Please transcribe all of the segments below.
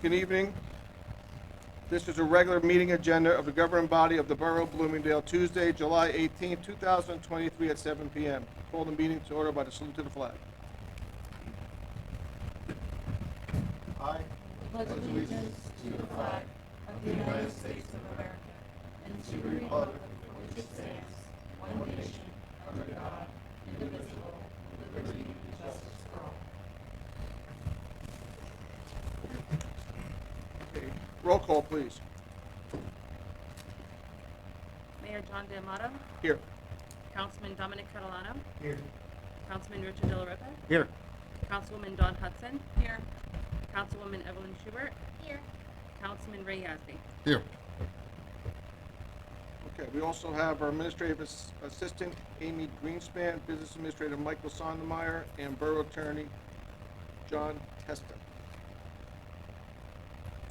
Good evening. This is a regular meeting agenda of the governing body of the Borough of Bloomingdale, Tuesday, July 18, 2023 at 7 p.m. Call the meeting to order by the salute to the flag. I pledge allegiance to the flag of the United States of America and to the republic for which it stands, one nation, under God, indivisible, with liberty and justice for all. Okay. Roll call, please. Mayor John D'Amato, Here. Councilman Dominic Catalano, Here. Councilman Richard De La Rocca, Here. Councilwoman Dawn Hudson, here, Councilwoman Evelyn Schubert, Here. Councilman Ray Yasby. Here. Okay, we also have our administrative assistant, Amy Greenspan, business administrator, Michael Sondermeyer, and borough attorney, John Testa.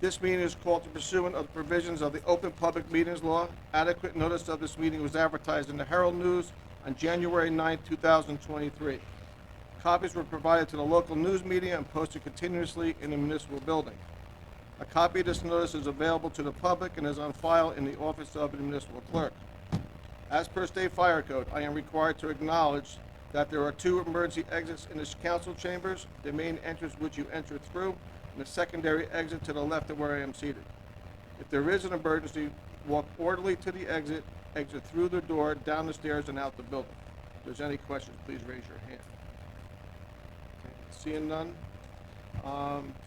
This meeting is called to pursuant of the provisions of the Open Public Meetings Law. Adequate notice of this meeting was advertised in the Herald News on January 9, 2023. Copies were provided to the local news media and posted continuously in the municipal building. A copy of this notice is available to the public and is on file in the office of the municipal clerk. As per state fire code, I am required to acknowledge that there are two emergency exits in the council chambers, the main entrance which you enter through, and the secondary exit to the left of where I am seated. If there is an emergency, walk orderly to the exit, exit through the door, down the stairs, and out the building. If there's any questions, please raise your hand. Okay, seeing none.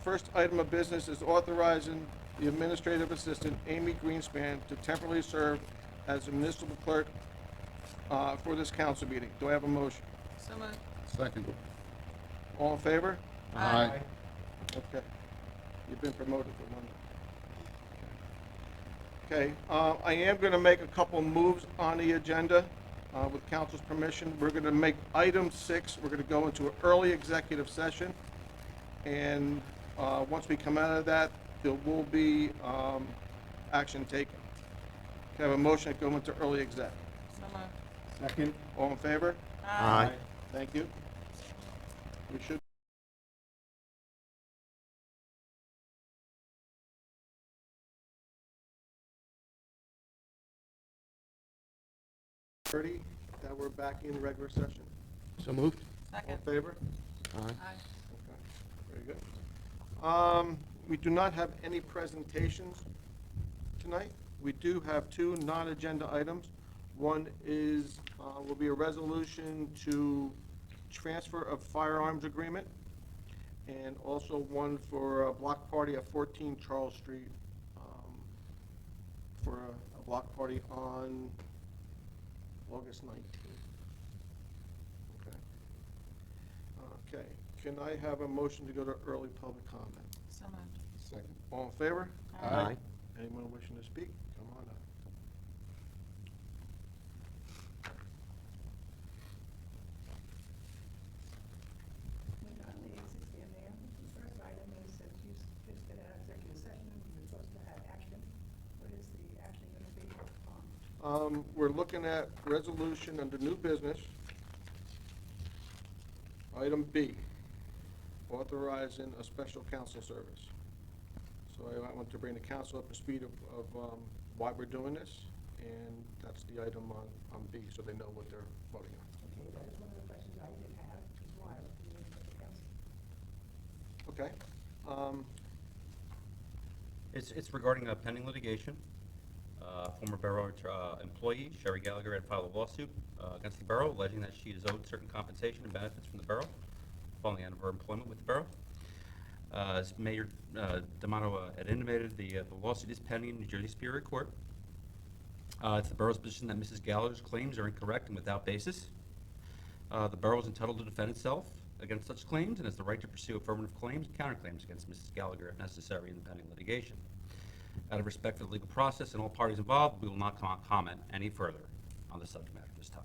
First item of business is authorizing the administrative assistant, Amy Greenspan, to temporarily serve as the municipal clerk for this council meeting. Do I have a motion? So moved. Second. All in favor? Aye. Okay. You've been promoted for one. Okay, I am going to make a couple moves on the agenda. With council's permission, we're going to make item 6, we're going to go into an early executive session. And once we come out of that, there will be action taken. Can I have a motion to go into early exec? So moved. Second. All in favor? Aye. Thank you. We should. That we're back in regular session. So moved. All in Second. favor? Aye. Aye. Okay, very good. We do not have any presentations tonight. We do have two non-agenda items. One is, will be a resolution to transfer of firearms agreement, and also one for a block party at 14 Charles Street, for a block party on August 19th. Okay. Okay, can I have a motion to go to early public comment? So moved. Second. All in favor? Aye. Anyone wishing to speak? Come on up. On the executive mayor, the first item is that you just get an executive session, you're supposed to have action. What is the action going to be on? We're looking at resolution under new business. Item B, authorizing a special counsel service. So I want to bring the council up to speed of why we're doing this, and that's the item on B, so they know what they're voting on. Okay, that is one of the questions I did have, is why we need the council. Okay? It's regarding a pending litigation. Former borough employee, Sherry Gallagher, had filed a lawsuit against the borough alleging that she is owed certain compensation and benefits from the borough following the end of her employment with the borough. As Mayor D'Amato had intimated, the lawsuit is pending in New Jersey Superior Court. It's the borough's position that Mrs. Gallagher's claims are incorrect and without basis. The borough is entitled to defend itself against such claims and has the right to pursue affirmative claims and counterclaims against Mrs. Gallagher if necessary in the pending litigation. Out of respect for the legal process and all parties involved, we will not comment any further on the subject matter at this time.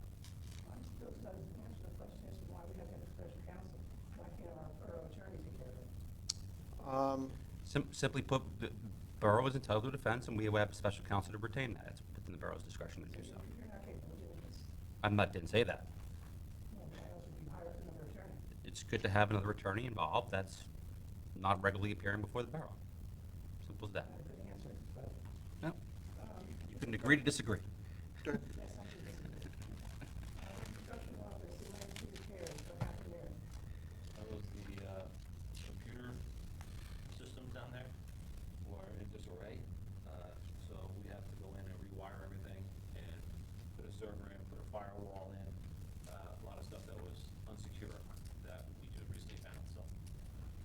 Still doesn't answer the question as to why we have to have a special counsel. Why can't our borough attorney take care of it? Simply put, the borough is entitled to defense, and we have a special counsel to retain that. It's within the borough's discretion to do so. You're not capable of doing this. Didn't say that. Well, why else would you hire another attorney? It's good to have another attorney involved. That's not regularly appearing before the borough. Simple as that. Good answer, but, No, you can agree to disagree. Go ahead. yes, I'm just, construction office, emergency repairs, what happened there? That was the computer systems down there were in disarray. So we have to go in and rewire everything and put a server in, put a firewall in, a lot of stuff that was unsecure that we just recently found, so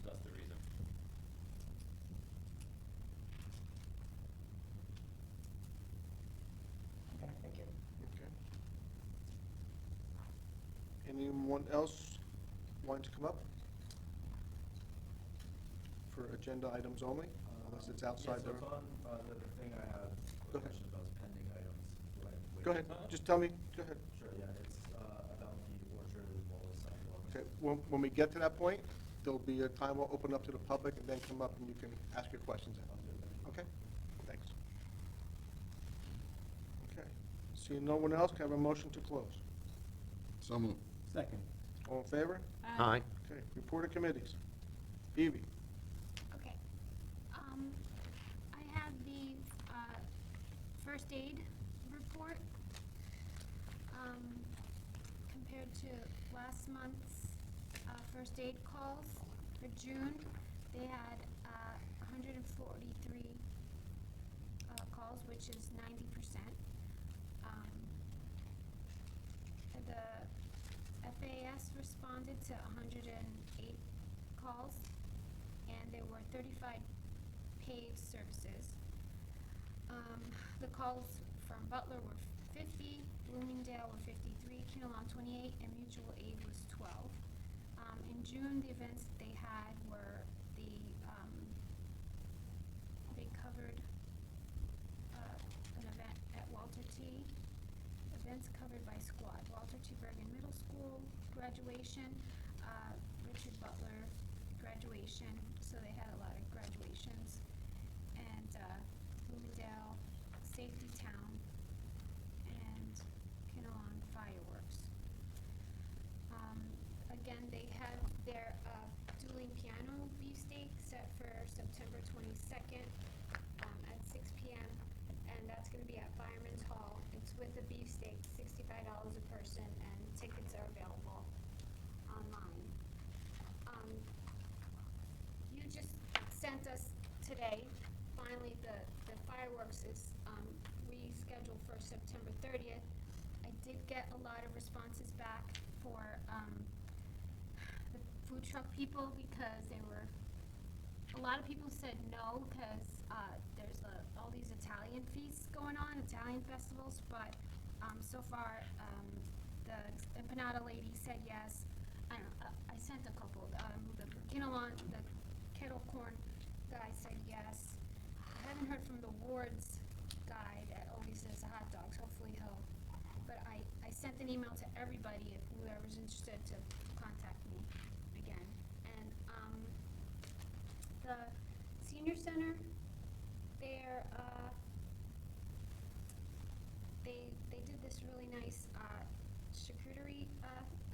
that's the reason. Okay, thank you. Okay. Anyone else wanting to come up? For agenda items only, unless it's outside Yeah, the... so it's on, the thing I had Go a ahead. question about is pending items. Go ahead, just tell me, go ahead. Sure, yeah, it's, about the orchard as well as sidewalks. Okay, when we get to that point, there'll be a time we'll open up to the public and then come up and you can ask your questions then. Sounds good, thank you. Okay, thanks. Okay, seeing no one else, can I have a motion to close? So moved. Second. All in favor? Aye. Okay, report of committees. Evie? Okay. I have the, first aid report. Compared to last month's, first aid calls for June, they had, 143, calls, which is 90%. The FAS responded to 108 calls, and there were 35 paid services. The calls from Butler were 50, Bloomingdale were 53, Kinnelon 28, and Mutual Aid was 12. In June, the events they had were they covered an event at Walter T. Events covered by squad: Walter T. Bergen Middle School graduation, Richard Butler graduation, so they had a lot of graduations, and Bloomingdale Safety Town, and Kinnelon fireworks. Again, they had their dueling piano beefsteak set for September 22nd at 6 p.m. and that's going to be at Fireman's Hall. It's with the beefsteak, $65 a person, and tickets are available online. You just sent us today, finally, the fireworks is rescheduled for September 30th. I did get a lot of responses back for the food truck people because a lot of people said no because there's all these Italian feasts going on, Italian festivals, but so far the empanada lady said yes. I sent a couple. The Kinnelon, the kettle corn guy said yes. I haven't heard from the Ward's guy that always does the hot dogs. Hopefully he'll. But I sent an email to everybody if whoever's interested to contact me again. And the senior center, they did this really nice charcuterie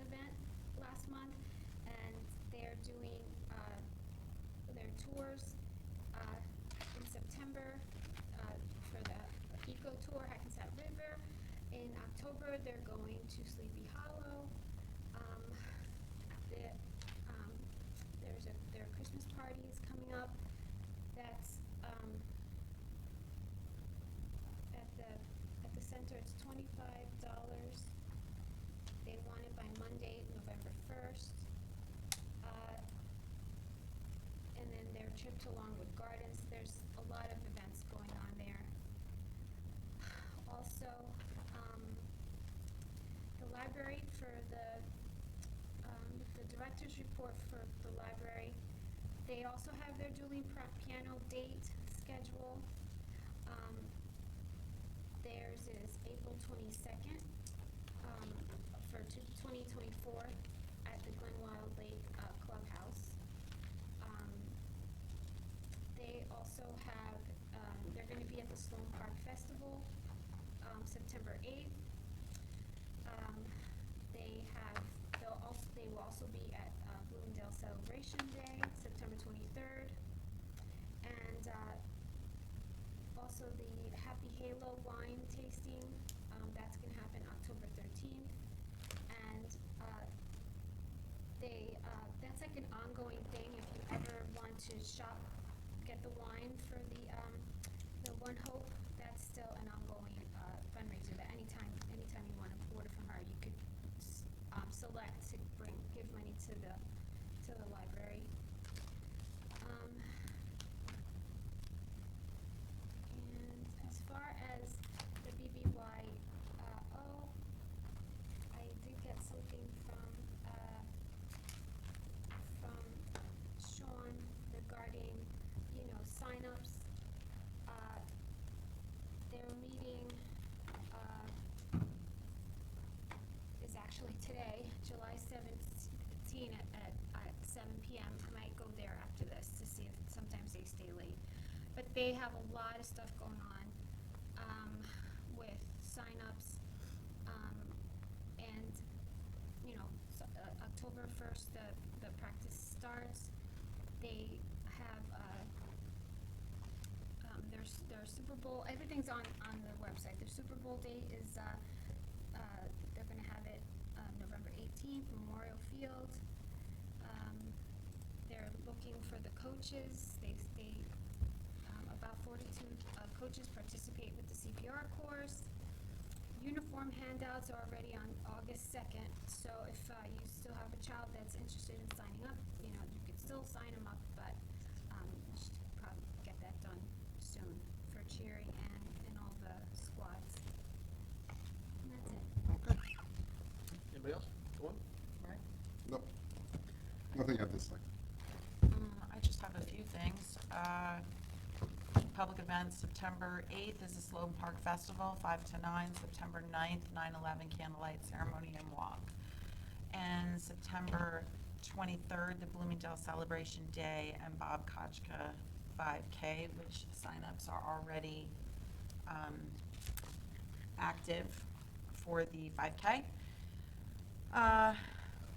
event last month, and they're doing their tours in September for the eco tour Hackensack River. In October, they're going to Sleepy Hollow. Their Christmas party is coming up. That's at the center. It's $25. They want it by Monday, November 1st. And then their trip to Longwood Gardens. There's a lot of events going on there. Also, the library for the director's report for the library. They also have their dueling piano date schedule. Theirs is April 22nd for 2024 at the Glen Wild Lake Clubhouse. They also have, they're going to be at the Sloan Park Festival September 8th. They will also be at Bloomingdale Celebration Day, September September 23rd. And also the Happy Halo wine tasting, that's gonna happen October 13th. And that's like an ongoing thing. If you ever want to get the wine for the One Hope, that's still an ongoing fundraiser. That anytime you want to order from her, you could select to give money to the library. And as far as the BBYO, I did get something from Sean regarding, signups. Their meeting is actually today, July 17th at 7 p.m. I might go there after this to see if sometimes they stay late. But they have a lot of stuff going on with signups, and October 1st the practice starts. They have their Super Bowl. Everything's on the website. Their Super Bowl date is they're going to have it November 18th, Memorial Field. They're looking for the coaches. They about 42 coaches participate with the CPR course. Uniform handouts are already on August 2nd, so if you still have a child that's interested in signing up, you could still sign them up, but you should probably get that done soon for cheering and all the squads. And that's it. Okay. Anybody else? Go on. Nope. Nothing at this time. I just have a few things. Public events, September 8th is the Sloan Park Festival, 5 to 9. September 9th, 9/11 candlelight ceremony and walk. And September 23rd, the Bloomingdale Celebration Day and Bob Kochka 5K, which signups are already active for the 5K.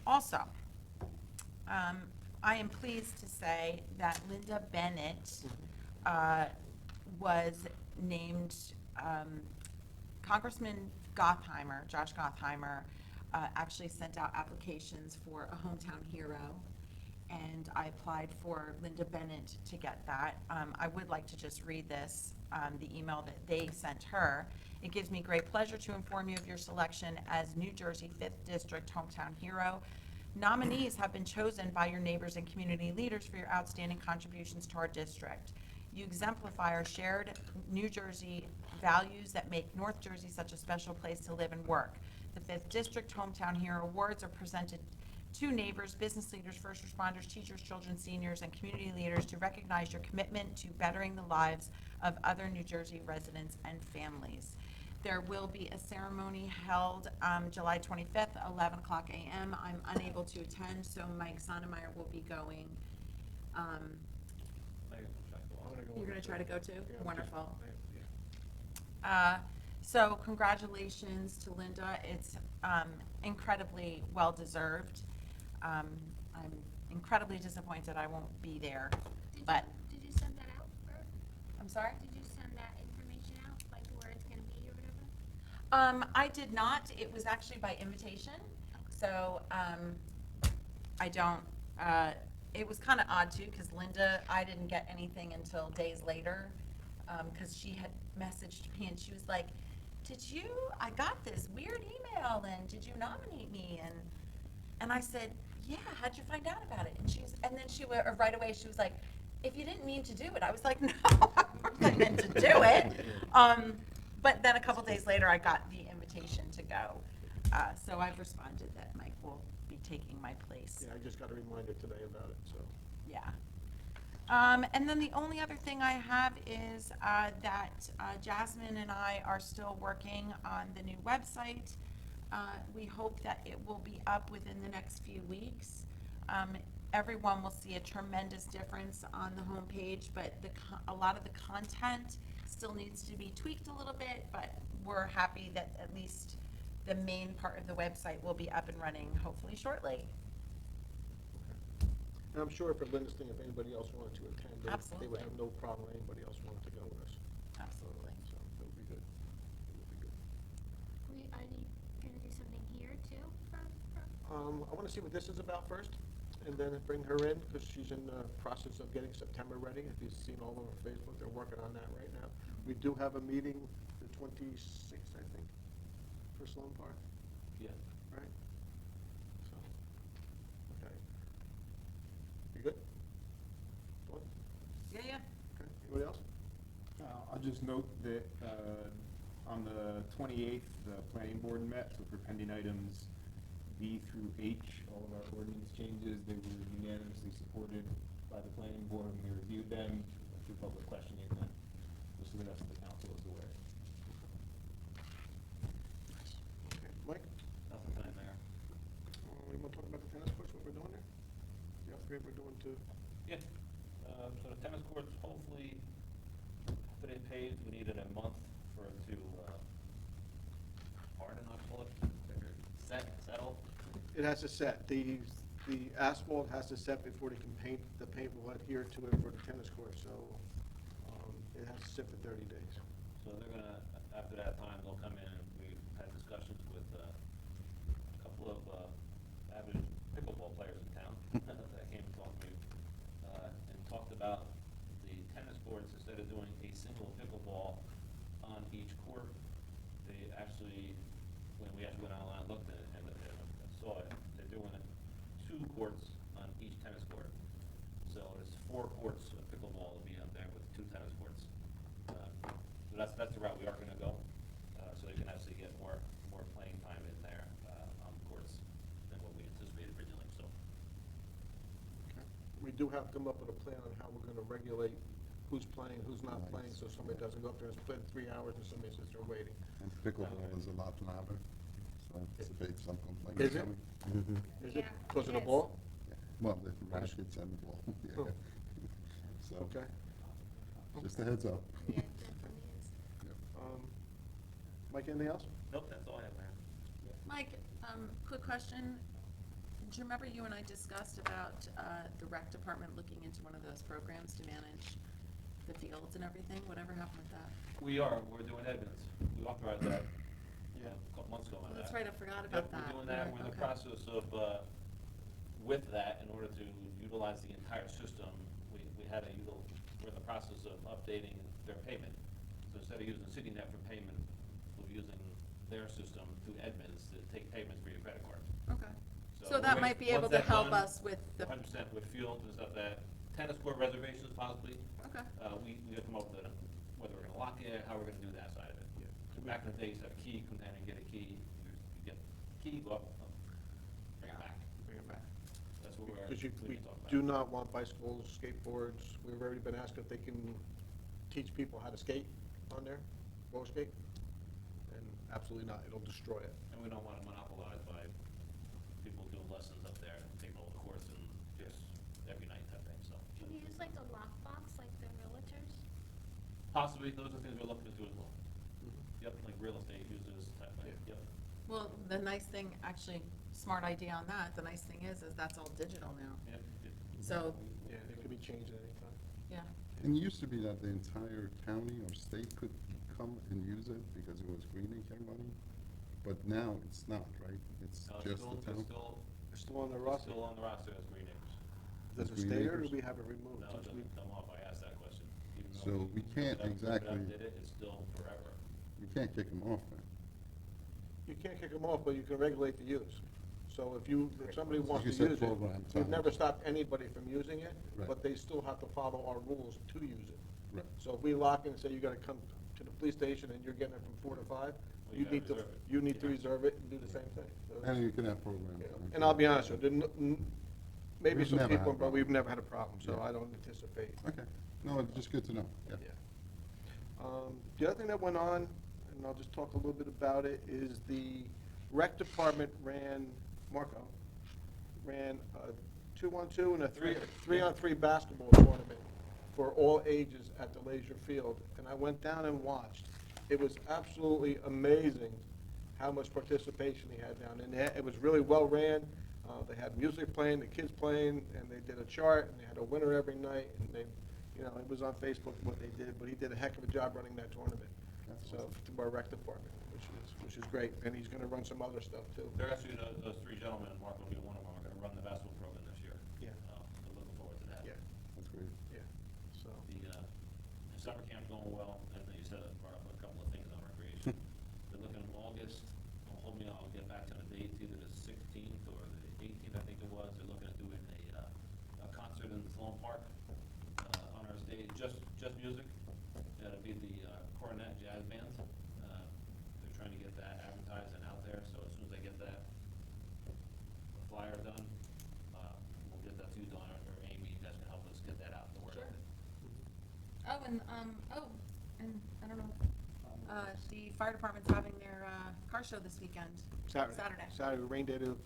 Also, I am pleased to say that Linda Bennett was named, Congressman Gottheimer, Josh Gottheimer, actually sent out applications for a hometown hero, and I applied for Linda Bennett to get that. I would like to just read this, the email that they sent her. It gives me great pleasure to inform you of your selection as New Jersey 5th District Hometown Hero. Nominees have been chosen by your neighbors and community leaders for your outstanding contributions to our district. You exemplify our shared New Jersey values that make North Jersey such a special place to live and work. The 5th District Hometown Hero Awards are presented to neighbors, business leaders, first responders, teachers, children, seniors, and community leaders to recognize your commitment to bettering the lives of other New Jersey residents and families. There will be a ceremony held July 25th, 11 o'clock a.m. I'm unable to attend, so Mike Sonnemeyer will be going. You're going to try to go too? Yeah. Wonderful. Yeah. So congratulations to Linda. It's incredibly well-deserved. I'm incredibly disappointed I won't be there, but. Did you send that out? I'm sorry? Did you send that information out, like where it's gonna be or whatever? I did not. It was actually by invitation. So I don't, it was kind of odd too, because Linda, I didn't get anything until days later, because she had messaged me and she was like, I got this weird email and did you nominate me? And I said, yeah, how'd you find out about it? And then she right away, she was like, if you didn't mean to do it. I was like, no, I meant to do it. But then a couple days later, I got the invitation to go. So I've responded that Mike will be taking my place. Yeah, I just got a reminder today about it, so. Yeah. And then the only other thing I have is that Jasmine and I are still working on the new website. We hope that it will be up within the next few weeks. Everyone will see a tremendous difference on the homepage, but a lot of the content still needs to be tweaked a little bit, but we're happy that at least the main part of the website will be up and running hopefully shortly. And I'm sure for Linda's thing, if anybody else wanted to attend, they would Absolutely. have no problem, anybody else wanted to go with us. Absolutely. So it would be good. It would be good. Are you gonna do something here too for? I wanna see what this is about first, and then bring her in, because she's in the process of getting September ready. If you've seen all over Facebook, they're working on that right now. We do have a meeting the 26th, I think, for Sloan Park, Yeah. right? So, okay. You good? Dawn? Yeah. Okay, anybody else? I'll just note that on the 28th, the planning board met, so for pending items B through H, all of our ordinance changes, they were unanimously supported by the planning board, and we reviewed them through public questioning, and just so the rest of the council is aware. Okay, Mike? Nothing tonight, Mayor. We want to talk about the tennis courts, what we're doing there? The upgrade we're doing to, Yeah, so the tennis courts, hopefully, after they paved, we needed a month for it to, harden, I call it, settle. it has to set, the asphalt has to set before they can paint, the paint will adhere to it for the tennis court, so, it has to sit for 30 days. So they're gonna, after that time, they'll come in, and we've had discussions with, a couple of, avid pickleball players in town that came and talked to me, and talked about the tennis courts, instead of doing a single pickleball on each court, they actually, when we actually went online and looked at it and saw it, they're doing it 2 courts on each tennis court. So it's 4 courts of pickleball will be up there with 2 tennis courts. So that's the route we are gonna go, so they can actually get more playing time in there, on the courts than what we anticipated originally, so. Okay. We do have to come up with a plan on how we're gonna regulate who's playing, who's not Nice. playing, so somebody doesn't go up there and spend 3 hours and somebody sits there waiting. And pickleball is a lot louder, so I anticipate some complaints Is it? coming. Is it Yeah, because of the it is. ball? Yeah. Well, the rackets and the ball, yeah. Oh. So, Okay. just a heads up. Yeah, it definitely is. Mike, anything else? Nope, that's all I have, Mayor. Mike, quick question. Do you remember you and I discussed about the rec department looking into one of those programs to manage the fields and everything? Whatever happened with that? We're doing Edmonds. We authorized that, Yeah. a couple months ago on Oh, that. that's right, I forgot about Yep, that. we're doing that, we're in the Okay. process of, with that, in order to utilize the entire system, we had we're in the process of updating their payment. So instead of using CityNet for payment, we're using their system through Edmonds to take payments for your credit card. Okay. So that might be able once to that's help done, us with the, 100% with fields and stuff, that tennis court reservations possibly, okay. we have to come up with whether we're gonna lock it, how we're gonna do that side of it. Yeah. So back in the day, you used to have a key, come down and get a key, you get the key, go up, bring it back. Bring it back. That's what Because we we can talk about. do not want bicycles, skateboards. We've already been asked if they can teach people how to skate on there, roller skate. And absolutely not, it'll destroy it. And we don't want to monopolize by people doing lessons up there, and taking all the course and just every night type thing, so. Can you use like a lockbox like the realtors? Possibly, those are things we're looking into as well. Yep, like real estate users type thing, Yeah. yep. Well, the nice thing, actually, smart idea on that, the nice thing is that's all digital now. Yep, yep. So, Yeah, it could be changed at any time. yeah. And it used to be that the entire county or state could come and use it because it was Green and money, but now it's not, right? It's No, just the town. It's still on the It's roster. still on the roster as Green Acres. Does it Green stay there, or Acres? do we have it removed? No, it Since we- doesn't come off, I asked that question. Even though So we can't took it up, exactly- did it, it's still forever. You can't kick them off then. You can't kick them off, but you can regulate the use. So if somebody wants You to said use it, program we've time. never stopped anybody from using it, Right. but they still have to follow our rules to use it. Right. So if we lock in and say you gotta come to the police station and you're getting it from 4 to 5, Well, you you gotta need to, reserve it. you need to Yeah. reserve it and do the same thing. So And you can have programs. you know, on and I'll it. be honest with you, maybe We've some never had people, a but problem. we've never had a problem, so Yeah. I don't anticipate. Okay, no, it's just good to know, yeah. The other thing that went on, and I'll just talk a little bit about it, is the rec department Marco, ran a 2-on-2 and a 3-on-3 basketball tournament for all ages at the Leisure Field, and I went down and watched. It was absolutely amazing how much participation he had down, and it was really well ran. They had music playing, the kids playing, and they did a chart, and they had a winner every night, and they, it was on Facebook what they did, but he did a heck of a job running that tournament. That's So, to our rec department, which is great, and he's gonna run some other stuff too. They're actually, those three gentlemen, and Mark will be one of them, are gonna run the basketball program this year. Yeah. So looking forward to that. Yeah, That's great. yeah, so, The summer camp's going well, and you said, brought up a couple of things on recreation. They're looking in August, don't hold me, I'll get back to the dates, either the 16th or the 18th, I think it was. They're looking at doing a concert in the Sloan Park, on our stage, just music. It'll be the Coronet Jazz Band. They're trying to get that advertised and out there, so as soon as I get that flyer done, we'll get that to you, Donna, or Amy, you guys can help us get that out the word. Sure. And I don't know, the fire department's having their, car show this weekend. Saturday, rain date of,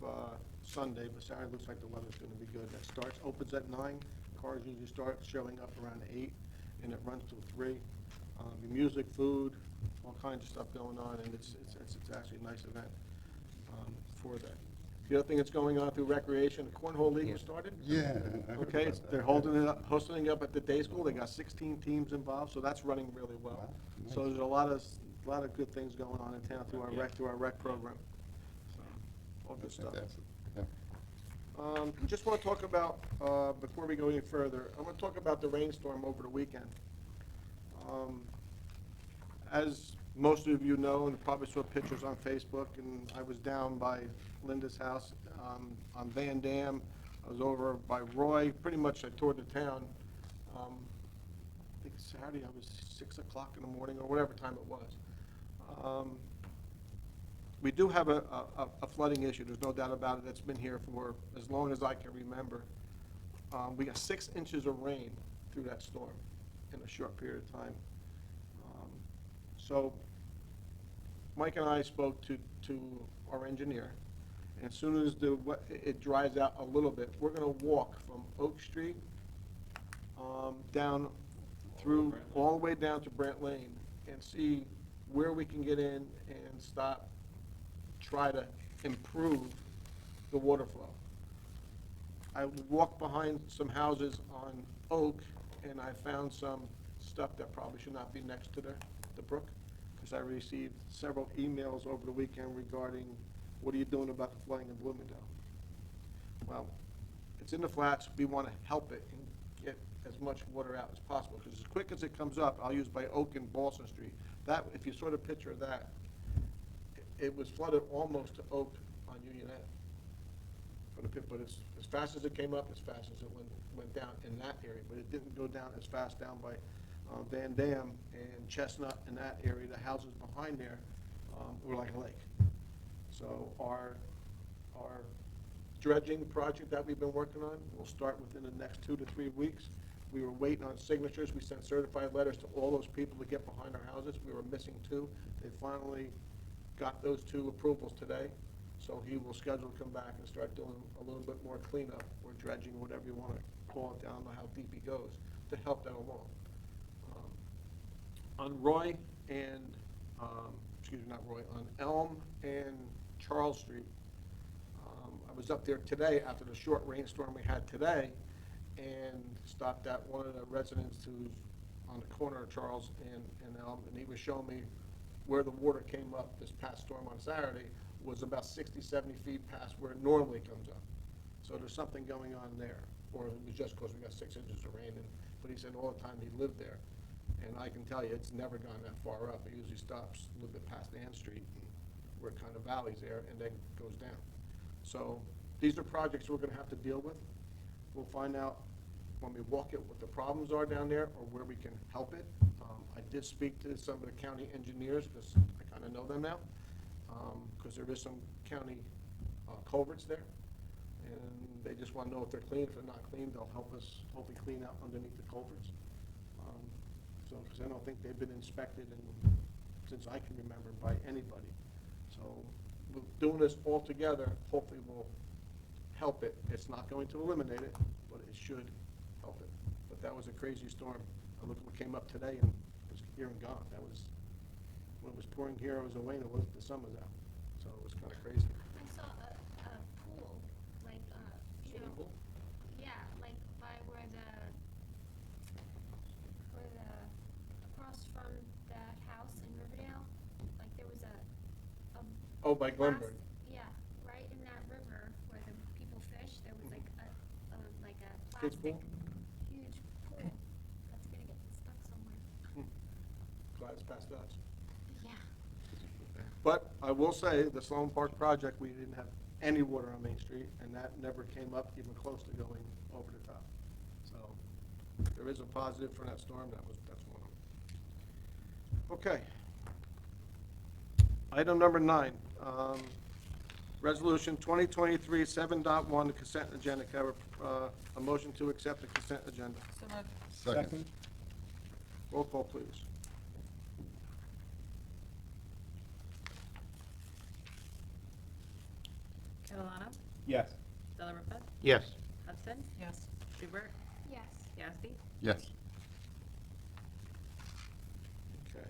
Sunday, but Saturday looks like the weather's gonna be good. That opens at 9, cars usually start showing up around 8, and it runs till 3. The music, food, all kinds of stuff going on, and it's actually a nice event, for that. The other thing that's going on through recreation, the cornhole league was started. Yeah. I heard Okay, about that. they're hosting it up at the day school. They got 16 teams involved, so that's running really well. Wow, nice. So there's a lot of good things going on in town through our rec program. So, all good That's stuff. fantastic. Yeah. Just want to talk about, before we go any further, I want to talk about the rainstorm over the weekend. As most of you know, and probably saw pictures on Facebook, and I was down by Linda's house on Van Dam. I was over by Roy. Pretty much I toured the town. I think Saturday I was 6 o'clock in the morning or whatever time it was. We do have a flooding issue. There's no doubt about it. It's been here for as long as I can remember. We got 6 inches of rain through that storm in a short period of time. So Mike and I spoke to our engineer, and as soon as it dries out a little bit, we're gonna walk from Oak Street down through, all the way down to Brent Lane, and see where we can get in and try to improve the water flow. I walked behind some houses on Oak, and I found some stuff that probably should not be next to the brook, because I received several emails over the weekend regarding, what are you doing about the flooding in Bloomingdale? Well, it's in the flats, we want to help it and get as much water out as possible, because as quick as it comes up, I'll use by Oak and Boston Street. That, if you saw the picture of that, it was flooded almost to Oak on Union Ave. But it's as fast as it came up, as fast as it went down in that area, but it didn't go down as fast down by Van Dam and Chestnut in that area. The houses behind there were like a lake. So our dredging project that we've been working on will start within the next 2 to 3 weeks. We were waiting on signatures. We sent certified letters to all those people to get behind our houses. We were missing 2. They finally got those 2 approvals today. So he will schedule to come back and start doing a little bit more cleanup or dredging, whatever you want to call it, down to how deep he goes, to help that along. On Roy and, not Roy, on Elm and Charles Street, I was up there today after the short rainstorm we had today, and stopped at one of the residents who's on the corner of Charles and Elm, and he was showing me where the water came up this past storm on Saturday was about 60, 70 feet past where it normally comes up. So there's something going on there, or it was just because we got 6 inches of rain, but he said all the time he lived there. And I can tell you, it's never gone that far up. It usually stops a little bit past Ann Street, where it kind of valleys there, and then goes down. So these are projects we're gonna have to deal with. We'll find out when we walk it what the problems are down there, or where we can help it. I did speak to some of the county engineers, because I kind of know them now, because there is some county culverts there. And they just want to know if they're clean. If they're not clean, they'll help us hopefully clean out underneath the culverts. So, because I don't think they've been inspected since I can remember by anybody. So, doing this all together, hopefully will help it. It's not going to eliminate it, but it should help it. But that was a crazy storm. I look at what came up today, and it was here and gone. That was, when it was pouring here, it was away, and the sun was out. So it was kind of crazy. I saw a pool, like Swimming pool? Yeah, like by across from the house in Riverdale, like there was a Oh, by Glenburn. yeah, right in that river where the people fish, there was like a Kids plastic, pool? huge pool that's gonna get stuck somewhere. Glad it's past us. Yeah. But I will say, the Sloan Park project, we didn't have any water on Main Street, and that never came up even close to going over the top. So there is a positive from that storm, that's one of them. Okay. Item number 9, Resolution 2023 7.1, the consent agenda. Can I have a motion to accept the consent agenda? So moved. Second. Roll call, please. Catalano, Yes. Delariva, Yes. Hudson, Yes. Schubert, Yes. Yazdi. Yes. Okay.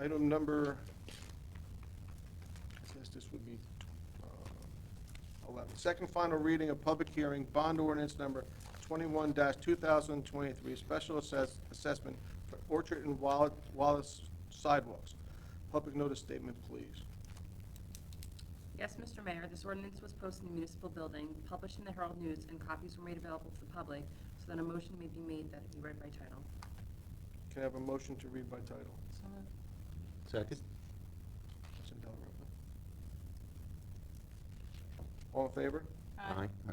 Item number, I guess this would be 11. Second final reading of public hearing, bond ordinance number 21-2023, special assessment for Orchard and Wallace sidewalks. Public notice statement, please. Yes, Mr. Mayor, this ordinance was posted in the municipal building, published in the Herald News, and copies were made available to the public, so that a motion may be made that it be read by title. Can I have a motion to read by title? So moved. Second. Hudson, Delariva. All in favor? Aye. Aye.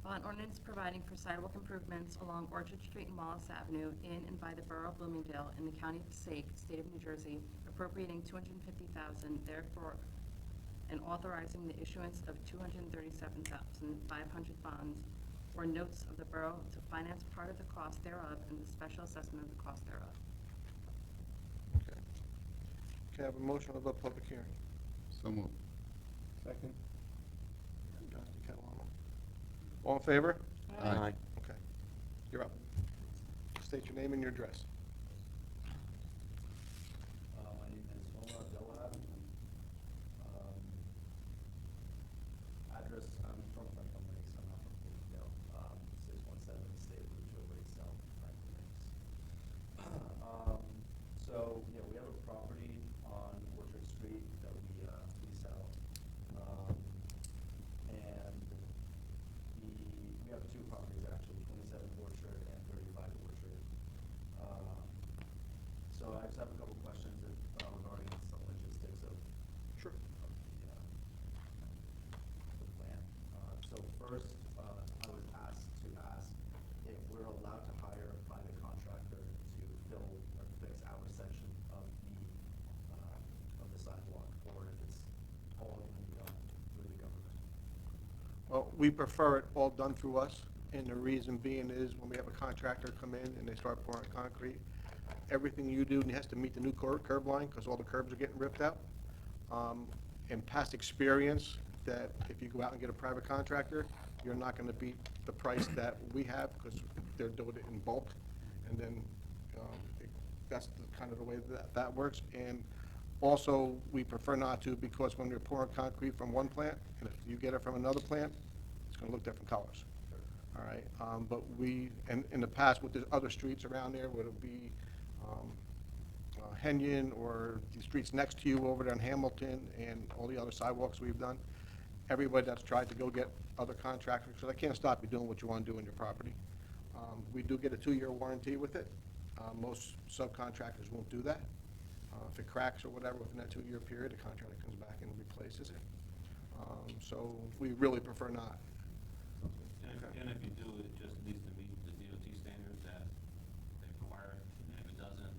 Bond ordinance providing for sidewalk improvements along Orchard Street and Wallace Avenue in and by the Borough of Bloomingdale in the County of Passaic, State of New Jersey, appropriating $250,000, therefore, and authorizing the issuance of $237,500 bonds or notes of the borough to finance part of the cost thereof and the special assessment of the cost thereof. Okay. Can I have a motion of a public hearing? So moved. Second. Yazdi, Catalano. All in favor? Aye. Okay. You're up. State your name and your address. My name is Omar Abdelwahab. Address, I'm from Franklin Lakes, I'm not from Bloomingdale. 617 State Lucia Way South, Franklin Lakes. So, yeah, we have a property on Orchard Street that we lease out. And we have two properties actually, 27 Orchard and 35 Orchard. So I just have a couple questions regarding some logistics of Sure. the plan. So first, I was asked if we're allowed to hire a private contractor to fill or fix our section of the sidewalk, or if it's all going to be done through the government. Well, we prefer it all done through us, and the reason being is when we have a contractor come in and they start pouring concrete, everything you do has to meet the new curb line, because all the curbs are getting ripped out. In past experience, that if you go out and get a private contractor, you're not gonna beat the price that we have, because they're doing it in bulk, and then, that's kind of the way that works. And also, we prefer not to, because when you're pouring concrete from one plant, and if you get it from another plant, it's gonna look different colors. All right, but and in the past, with the other streets around there, whether it be Henyon or the streets next to you over there in Hamilton and all the other sidewalks we've done, everybody that's tried to go get other contractors, so they can't stop you doing what you want to do on your property. We do get a 2-year warranty with it. Most subcontractors won't do that. If it cracks or whatever within that 2-year period, the contractor comes back and replaces it. So we really prefer not. And if you do, it just needs to meet the DOT standards that they require, and if it doesn't,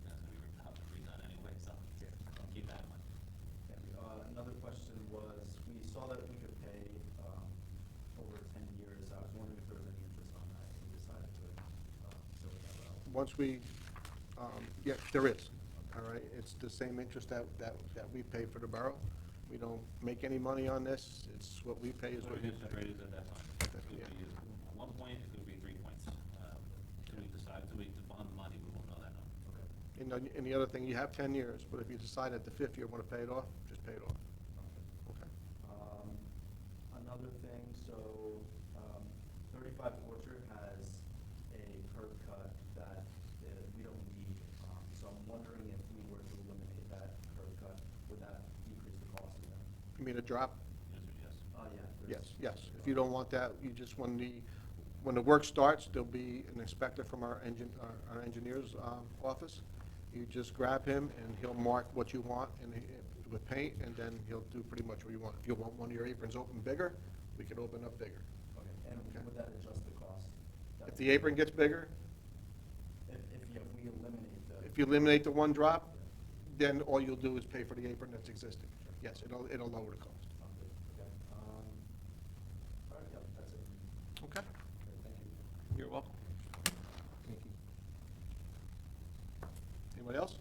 that's gonna be ripped out and redone anyway, so keep that in mind. Thank you. Another question was, we saw that we could pay over 10 years. I was wondering if there was any interest on that, if we decided to go with that route. Once we, yeah, there is, all right? It's the same interest that we pay for the borough. We don't make any money on this. It's what we pay is So what the you interest pay. rate is at that time. It could be 1 point, it could be 3 points. Until we decide, until we bond the money, we won't know that number. Okay. In and the other thing, you have 10 years, but if you decide at the 5th year want to pay it off, just pay it off. Okay. Another thing, so, 35 Orchard has a curb cut that we don't need. So I'm wondering if we were to eliminate that curb cut, would that decrease the cost of that? You mean a drop? Yes. Yeah. Yes, yes. If you don't want that, you just, when the work starts, there'll be an inspector from our engineer's office. You just grab him, and he'll mark what you want with paint, and then he'll do pretty much what you want. If you want one of your aprons open bigger, we can open up bigger. Okay, and Okay. would that adjust the cost? If the apron gets bigger, If we eliminate the. if you eliminate the one drop, then all you'll do is pay for the apron that's existing. Yes, it'll lower the cost. Okay. All right, yeah, that's it. Okay? Great, thank you. You're welcome. Anybody else?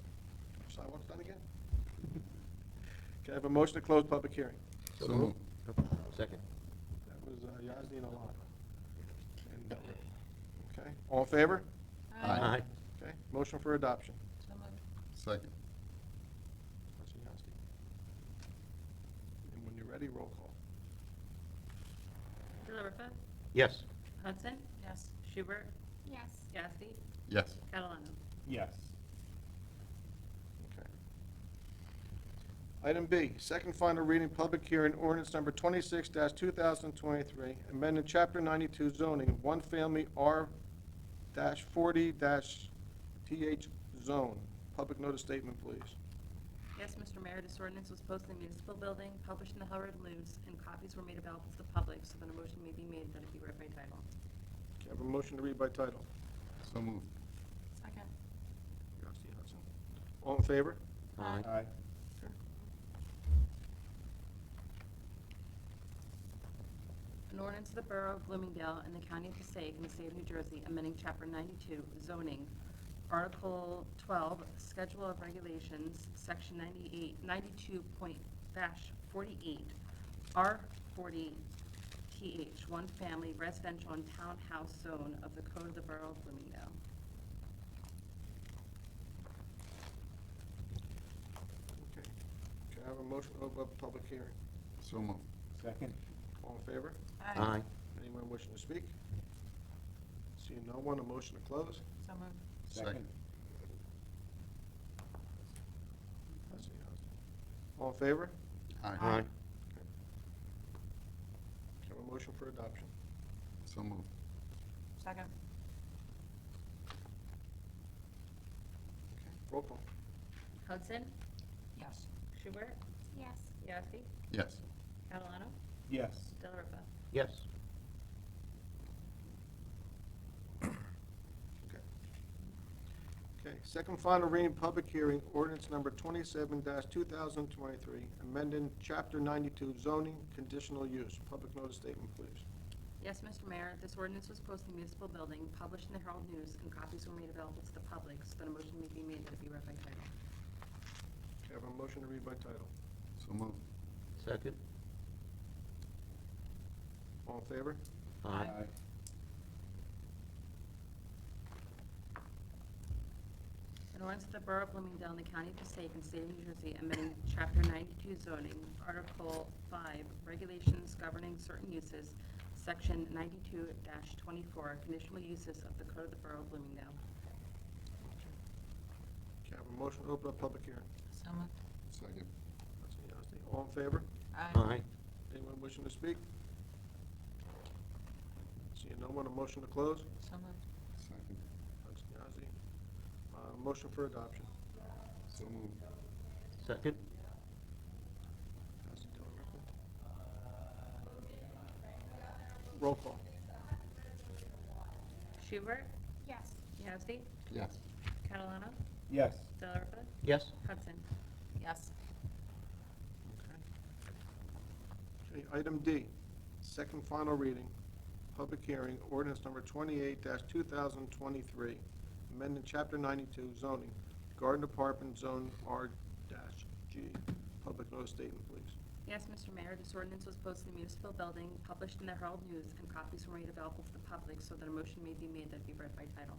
Sidewalks done again? Can I have a motion to close public hearing? So moved. Second. That was Yazdi and Alana. And Delbert. Okay, all in favor? Aye. Okay, motion for adoption. So moved. Second. Trustee Yazdi. And when you're ready, roll call. Delariva? Yes. Hudson? Yes. Schubert? Yes. Yazdi? Yes. Catalano? Yes. Okay. Item B, second final reading, public hearing, ordinance number 26-2023, amending Chapter 92 zoning, one-family R-40-TH zone. Public notice statement, please. Yes, Mr. Mayor, this ordinance was posted in the municipal building, published in the Herald News, and copies were made available to the public, so that a motion may be made that it be read by title. Can I have a motion to read by title? So moved. Second. Trustee Hudson. All in favor? Aye. Aye. An ordinance of the Borough of Bloomingdale and the County of Passaic in the State of New Jersey, amending Chapter 92 zoning, Article 12, Schedule of Regulations, Section 92.48, R40TH, one family residential and townhouse zone of the Code of the Borough of Bloomingdale. Okay. Can I have a motion to open up a public hearing? So moved. Second. All in favor? Aye. Anyone wishing to speak? Seeing no one, a motion to close? So moved. Second. Trustee Hudson. All in favor? Aye. Aye. Can I have a motion for adoption? So moved. Second. Okay, roll call. Hudson? Yes. Schubert? Yes. Yazdi? Yes. Catalano? Yes. Delariva? Yes. Okay. Okay, second final reading, public hearing, ordinance number 27-2023, amending Chapter 92 zoning, conditional use. Public notice statement, please. Yes, Mr. Mayor, this ordinance was posted in the municipal building, published in the Herald News, and copies were made available to the public, so that a motion may be made that it be read by title. Can I have a motion to read by title? So moved. Second. All in favor? Aye. An ordinance of the Borough of Bloomingdale in the County of Passaic and State of New Jersey, amending Chapter 92 zoning, Article 5, regulations governing certain uses, Section 92-24, conditional uses of the Code of the Borough of Bloomingdale. Can I have a motion to open up public hearing? So moved. Second. Trustee Yazdi. All in favor? Aye. Anyone wishing to speak? Seeing no one, a motion to close? So moved. Second. Trustee Yazdi. Motion for adoption. So moved. Second. Trustee Delariva. Roll call. Schubert? Yes. Yazdi? Yes. Catalano? Yes. Delariva? Yes. Hudson? Yes. Okay, item D, second final reading, public hearing, ordinance number 28-2023, amending Chapter 92 zoning, garden apartment zone R-G. Public notice statement, please. Yes, Mr. Mayor, this ordinance was posted in the municipal building, published in the Herald News, and copies were made available to the public, so that a motion may be made that it be read by title.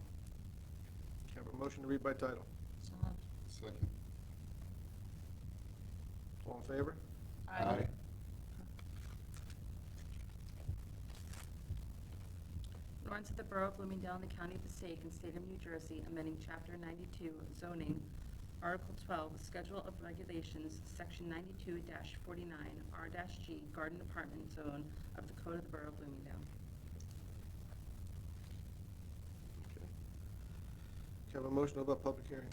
Can I have a motion to read by title? So moved. Second. All in favor? Aye. An ordinance of the Borough of Bloomingdale in the County of Passaic and State of New Jersey, amending Chapter 92 zoning, Article 12, Schedule of Regulations, Section 92-49, R-G, Garden Apartment Zone of the Code of the Borough of Bloomingdale. Okay. Can I have a motion about public hearing?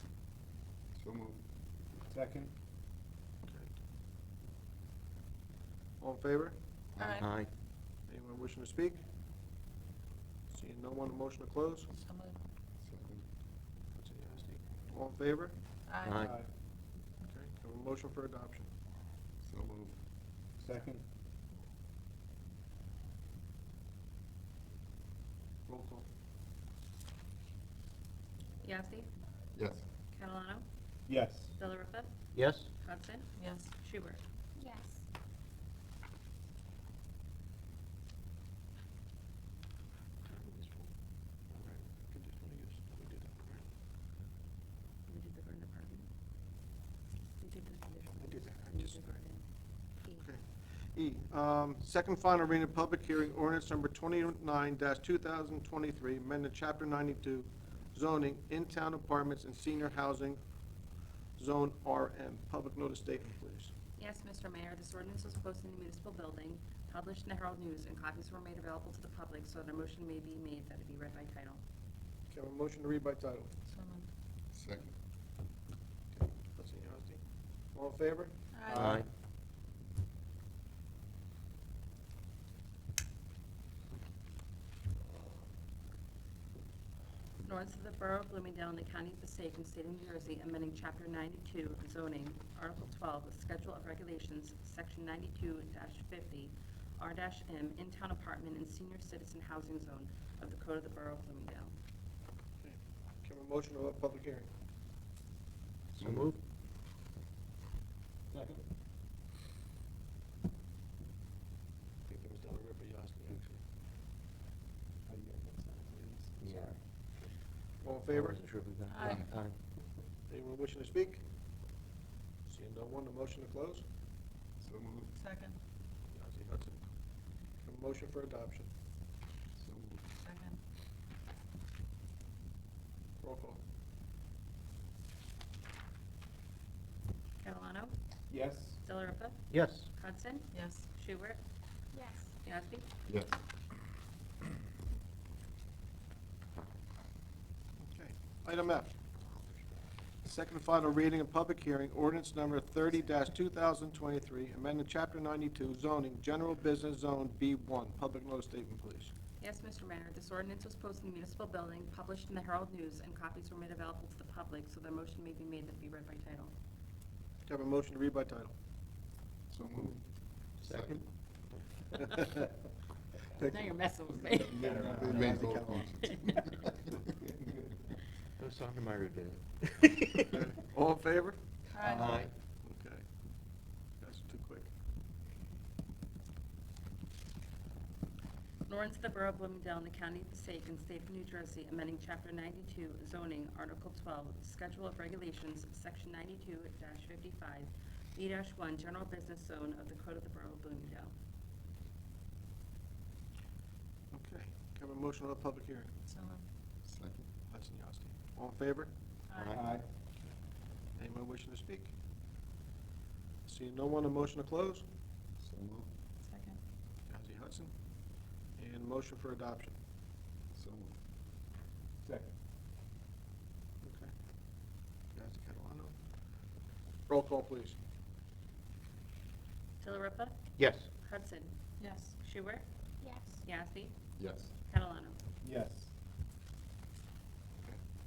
So moved. Second? Okay. All in favor? Aye. Anyone wishing to speak? Seeing no one, a motion to close? So moved. Second. Hudson, Yasti. All in favor? Aye. Okay. Can I have a motion for adoption? So moved. Second? Roll call. Yasti, Yes. Catalano, Yes. Delariva, Yes? Hudson, Yes. Schubert. Yes. We did the garden apartment. We did the conditional. I did that. I We just- did garden. E. Okay. Second final reading of public hearing, ordinance number 29-2023, amended chapter 92, zoning, in-town apartments and senior housing, zone RM. Public notice statement, please. Yes, Mr. Mayor, this ordinance was posted in the municipal building, published in the Herald News, and copies were made available to the public, so that a motion may be made that it be read by title. Can I have a motion to read by title? So moved. Second. Okay. Hudson, Yasti. All in favor? Aye. An ordinance of the Borough of Bloomingdale in the County of Passaic and State of New Jersey, amending Chapter 92 zoning, Article 12, Schedule of Regulations, Section 92-50, R-M, in-town apartment and senior citizen housing zone of the Code of the Borough of Bloomingdale. Okay. Can I have a motion to open public hearing? So moved? Second? I think that was Delariva, Yasti, actually. How do you guys want to sign, please? Yeah. All in favor? Wasn't sure if we got- Aye. Aye. Anyone wishing to speak? Seeing no one, a motion to close? So moved. Second. Yasti, Hudson. Can I have a motion for adoption? So moved. Second. Roll call. Catalano, Yes. Delariva, Yes. Hudson, Yes. Schubert, Yes. Yasti. Yes. Okay. Item F. Second and final reading and public hearing, ordinance number 30-2023, amended chapter 92 zoning, general business zone B1. Public notice statement, please. Yes, Mr. Mayor, this ordinance was posted in the municipal building, published in the Herald News, and copies were made available to the public, so that a motion may be made that be read by title. Do I have a motion to read by title? So moved. Second? Now you're messing with me. They made both motions. No Sotomayor did it. All in favor? Aye. Okay. That's too quick. An ordinance of the Borough of Bloomingdale in the County of Passaic and State of New Jersey, amending Chapter 92 zoning, Article 12, Schedule of Regulations, Section 92-55, B-1, General Business Zone of the Code of the Borough of Bloomingdale. Okay. Can I have a motion on the public hearing? So moved. Second. Hudson, Yasti. All in favor? Aye. Anyone wishing to speak? Seeing no one, a motion to close? So moved. Second. Yazzie Hudson. And motion for adoption. So moved. Second? Okay. Yazzie Catalano. Roll call, please. Delariva, Yes. Hudson, Yes. Schubert, Yes. Yasti, Yes. Catalano. Yes.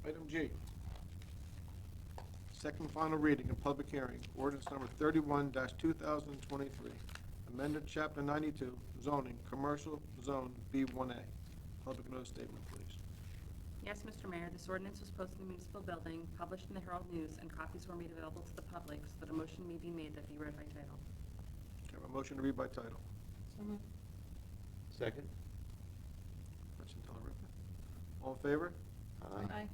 Item G. Second final reading and public hearing, ordinance number 31-2023, amended chapter 92, zoning, commercial zone B1A. Public notice statement, please. Yes, Mr. Mayor, this ordinance was posted in the municipal building, published in the Herald News, and copies were made available to the public, so that a motion may be made that be read by title. Can I have a motion to read by title? So moved. Second? Hudson, Delariva. All in favor? Aye.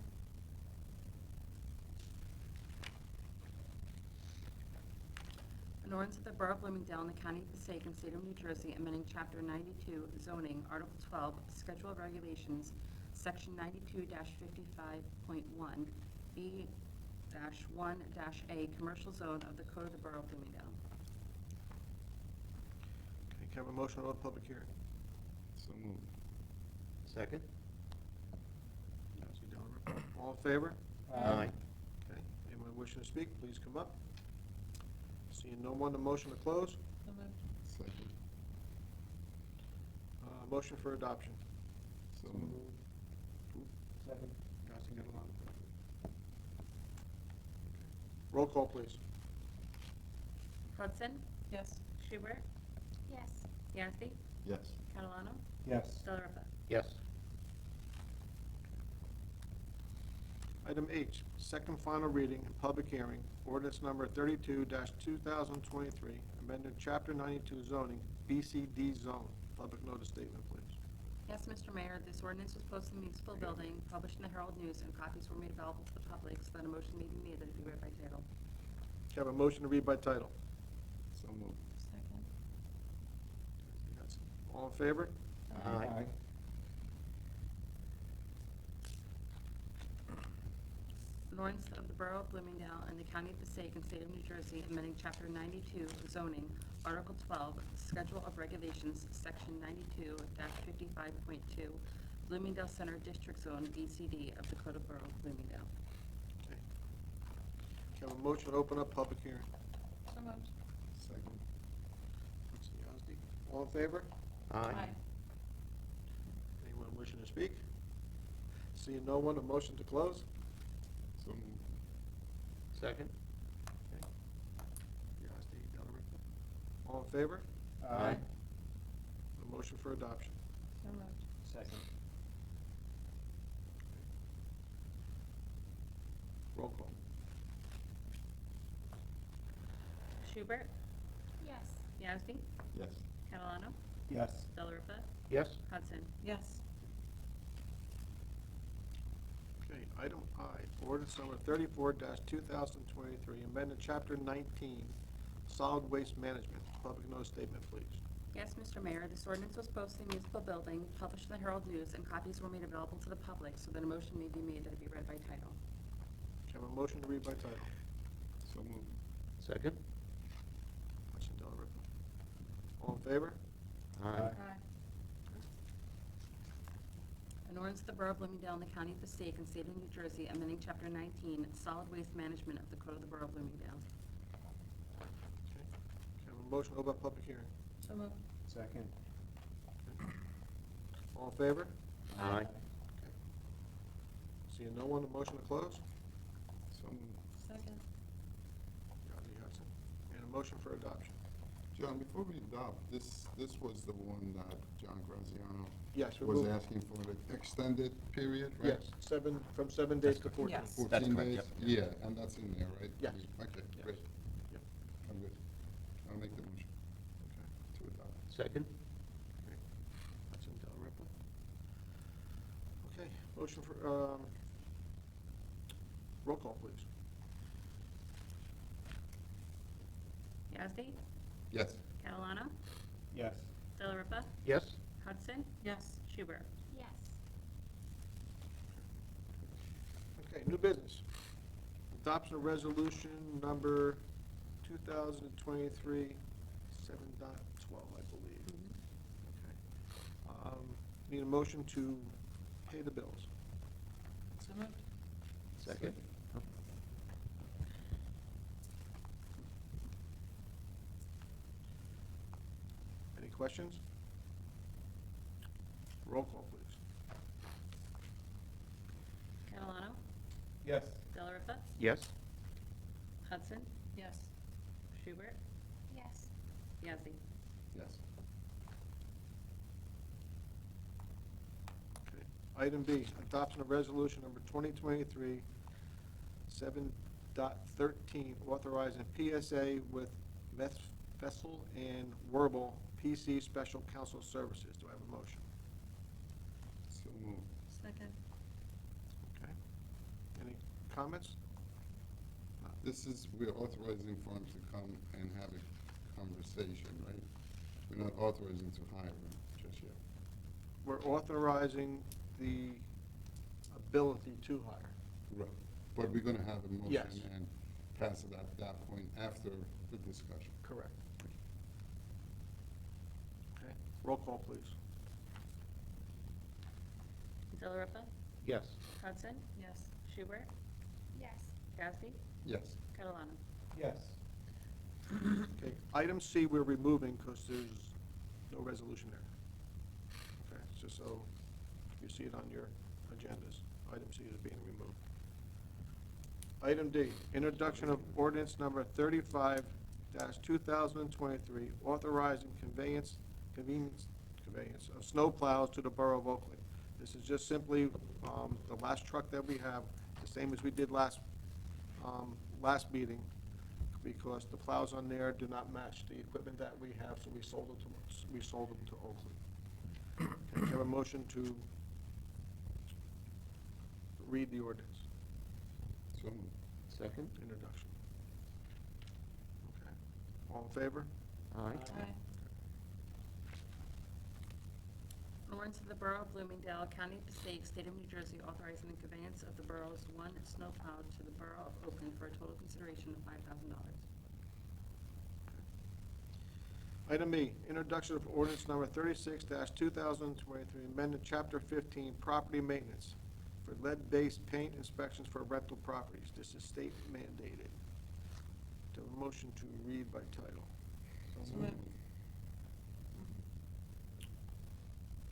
An ordinance of the Borough of Bloomingdale in the County of Passaic and State of New Jersey, amending Chapter 92 zoning, Article 12, Schedule of Regulations, Section 92-55.1, B-1-A, Commercial Zone of the Code of the Borough of Bloomingdale. Okay, can I have a motion to open public hearing? So moved. Second? Yasi, Delariva. All in favor? Aye. Okay, anyone wishing to speak, please come up. Seeing no one, the motion to close. So moved. Second. Motion for adoption. So moved. Second. Yasi, Delariva. Roll call, please. Hudson, Yes. Schubert, Yes. Yazdi, Yes. Catalano, Yes. Delariva. Yes. Item H, second final reading and public hearing, ordinance number 32-2023, amended Chapter 92 zoning, BCD zone. Public notice statement, please. Yes, Mr. Mayor, this ordinance was posted in the municipal building, published in the Herald News, and copies were made available to the public, so that a motion may be made that it be read by title. Can I have a motion to read by title? So moved. Second. All in favor? Aye. An ordinance of the Borough of Bloomingdale and the County of Passaic and State of New Jersey, amending Chapter 92 zoning, Article 12, Schedule of Regulations, Section 92-55.2, Bloomingdale Center District Zone, BCD, of the Code of Borough of Bloomingdale. Okay. Can I have a motion to open up public hearing? So moved. Second. Yasi, Yazdi. All in favor? Aye. Anyone wishing to speak? Seeing no one, a motion to close? So moved. Second? Yazdi, Delariva. All in favor? Aye. A motion for adoption. So moved. Second. Roll call. Schubert, Yes. Yazdi, Yes. Catalano, Yes. Delariva, Yes. Hudson. Yes. Okay, item I, ordinance number 34-2023, amended Chapter 19, Solid Waste Management. Public notice statement, please. Yes, Mr. Mayor, this ordinance was posted in the municipal building, published in the Herald News, and copies were made available to the public, so that a motion may be made that it be read by title. Can I have a motion to read by title? So moved. Second? Hudson, Delariva. All in favor? Aye. An ordinance of the Borough of Bloomingdale in the County of Passaic and State of New Jersey, amending Chapter 19, Solid Waste Management of the Code of the Borough of Bloomingdale. Okay. Can I have a motion to open up public hearing? So moved. Second. All in favor? Aye. Seeing no one, a motion to close? So moved. Second. Yazdi, Hudson. And a motion for adoption. John, before we adopt, this was the one that John Graziano Yes, we was move. asking for the extended period, right? Yes, from 7 days to 14. Yes. 14 correct, days? yep. Yeah, and that's in there, right? Yes. Okay, Yes. great. Yep. I'm good. I'll make the motion Okay. to adopt. Second? Okay. Hudson, Delariva. Okay, motion for, roll call, please. Yazdi, Yes. Catalano, Yes. Delariva, Yes. Hudson, Yes. Schubert. Yes. Okay, new business. Adoption of resolution number 2023, 7.12, I believe. Okay. Need a motion to pay the bills. So moved. Second? Any questions? Roll call, please. Catalano, Yes. Delariva, Yes. Hudson, Yes. Schubert, Yes. Yazdi. Yes. Okay. Item B, adoption of resolution number 2023, 7.13, authorizing PSA with Vessel and Werbel PC Special Counsel Services. Do I have a motion? So moved. Second. Okay. Any comments? This is, we're authorizing firms to come and have a conversation, right? We're not authorizing to hire just yet. We're authorizing the ability to hire. Right. But we're gonna have a Yes. motion and pass it at that point after the discussion. Correct. Okay, roll call, please. Delariva? Yes. Hudson? Yes. Schubert? Yes. Gasky? Yes. Catalano? Yes. Okay, item C we're removing because there's no resolution there. Okay, it's just so you see it on your agendas. Item C is being removed. Item D, introduction of ordinance number 35-2023, authorizing conveyance of snow plows to the Borough of Oakley. This is just simply the last truck that we have, the same as we did last meeting, because the plows on there do not match the equipment that we have, so we sold them to Oakley. Okay, can I have a motion to read the ordinance? So moved. Second? Introduction. Okay. All in favor? Aye. An ordinance of the Borough of Bloomingdale, County of Passaic, State of New Jersey, authorizing the conveyance of the borough's one snowplow to the Borough of Oakland for a total consideration of $5,000. Item E, introduction of ordinance number 36-2023, amended chapter 15, property maintenance for lead-based paint inspections for rental properties. This is state mandated. Do I have a motion to read by title? So moved.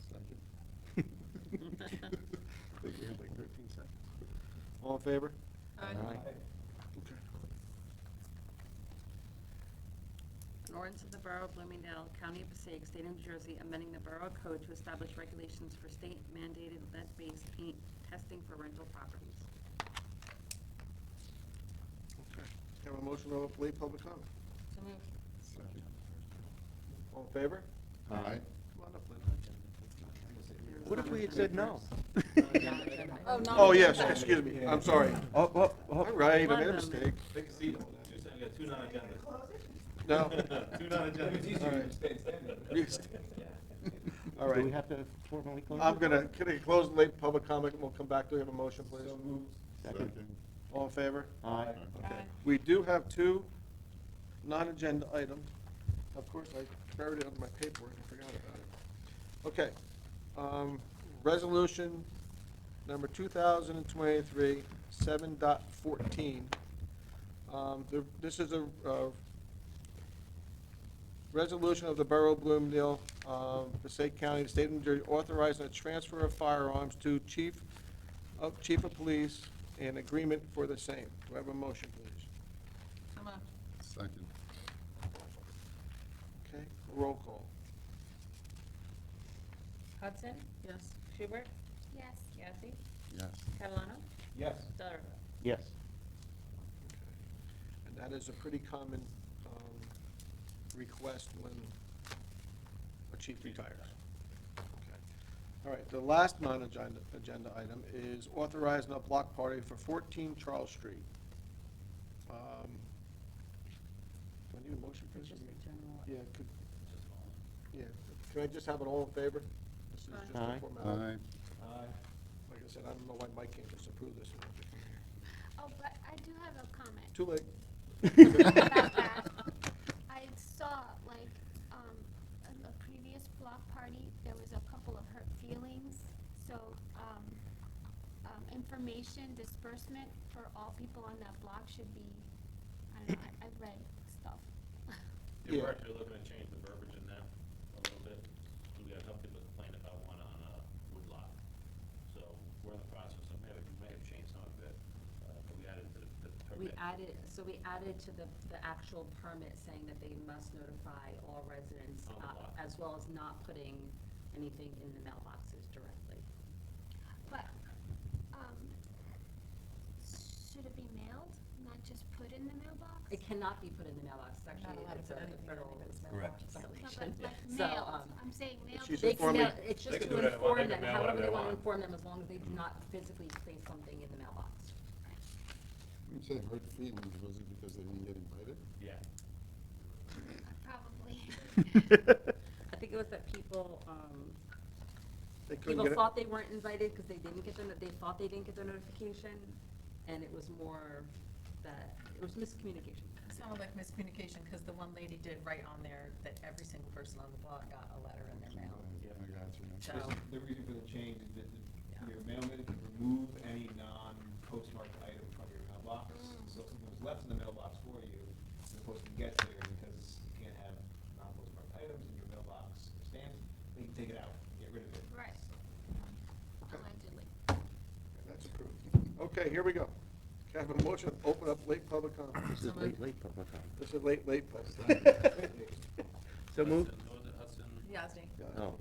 Second. I think we had like 13 seconds. All in favor? Aye. Okay. An ordinance of the Borough of Bloomingdale, County of Passaic, State of New Jersey, amending the Borough Code to establish regulations for state-mandated lead-based paint testing for rental properties. Okay. Have a motion to late public comment. So moved. Second. All in favor? Aye. Come on up, Linda. What if we had said no? Oh, no. Oh, yes, excuse me, I'm sorry. Oh, oh, All right, I made a One of them. mistake. Take a seat. You got two non-agendas. No? Two non-agendas. All right. You stay. All Do we right, have to formally close? I'm gonna, can I close the late public comment, and we'll come back to have a motion, please? Second. All in favor? Aye. Okay. Aye. We do have two non-agenda items. Of course, I buried it under my paperwork, I forgot about it. Okay, resolution number 2023, 7.14. This is a resolution of the Borough of Bloomingdale, Passaic County, the State of New Jersey, authorizing a transfer of firearms to Chief of Police and agreement for the same. Do I have a motion, please? So moved. Second. Okay, roll call. Hudson? Yes. Schubert? Yes. Gasky? Yes. Catalano? Yes. Delariva? Yes. And that is a pretty common request when a chief retires. Okay. All right, the last non-agenda item is authorizing a block party for 14 Charles Street. Do I need a motion for this? Just a general. Yeah, can I just have it all in favor? This is just a Aye. formality. Aye. Like I said, I don't know why Mike can't just approve this. Oh, but I do have a comment. Too late. About that. I saw, like, in a previous block party, there was a couple of hurt feelings. So, information disbursement for all people on that block should be, I don't know, I've read stuff. Yeah, we're Yeah. actually looking to change the verbiage in that a little bit. We had a couple people complain about one on Woodlock. So we're in the process of, we may have changed some of it, but we added to the permit. We added to the actual permit saying that they must notify all residents, On the block. as well as not putting anything in the mailboxes directly. But, should it be mailed, not just put in the mailbox? It cannot be put in the mailbox, it's Not actually, allowed to it's put a anything in federal anybody's Correct. No, violation. but like So, mailed, I'm saying mailed. She's They can informing- mail, it's They just can to do whatever they want. inform They them, can mail however whatever they they want to want. inform them, as long as they do not physically place something in the mailbox. You say hurt feelings, was it because they didn't get invited? Yeah. Probably. I think it was that people, They couldn't people get it? thought they weren't invited because they didn't get they thought they didn't get the notification, and it was more that, it was miscommunication. It sounded like miscommunication, because the one lady did write on there that every single person on the block got a letter in their mail. I got you. So, The reason for the change is that your mailman can remove any non-postmarked item from your mailbox. So if something was left in the mailbox for you, the post can get there because you can't have non-postmarked items in your mailbox or stamps. They can take it out, and get rid of it. Right. So, Allegedly. That's approved. Okay, here we go. Can I have a motion to open up late public comment? This is late public comment. This is late public. So moved? Northern Hudson. Yazdi. Oh,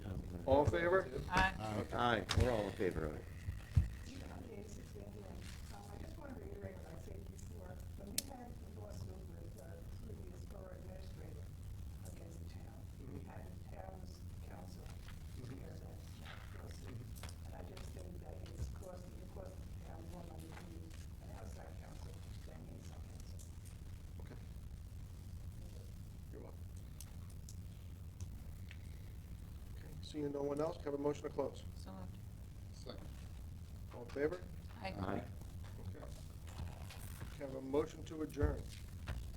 All in favor? Aye. aye, we're all in favor of it. Okay, it's just Andy. I just want to reiterate what I said before. When we had the lawsuit with the previous borough administrator against the town, we had the town's council hear that lawsuit. And I just think that it cost the town more money to use an outside counsel than the inside counsel. Okay. You're welcome. Okay, seeing no one else, can I have a motion to close? So moved. Second. All in favor? Aye. Okay. Aye. Can I have a motion to adjourn?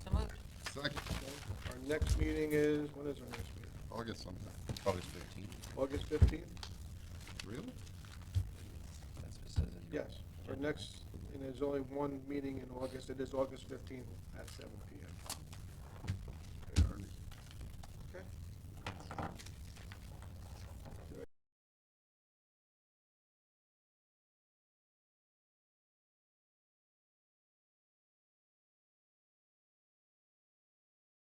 So moved. Second. Okay. Our next meeting is, when is our next meeting? August something. August 15th. August 15th? Really? That's what it says in your. Yes. Our next, and there's only one meeting in August. It is August 15th at 7 PM.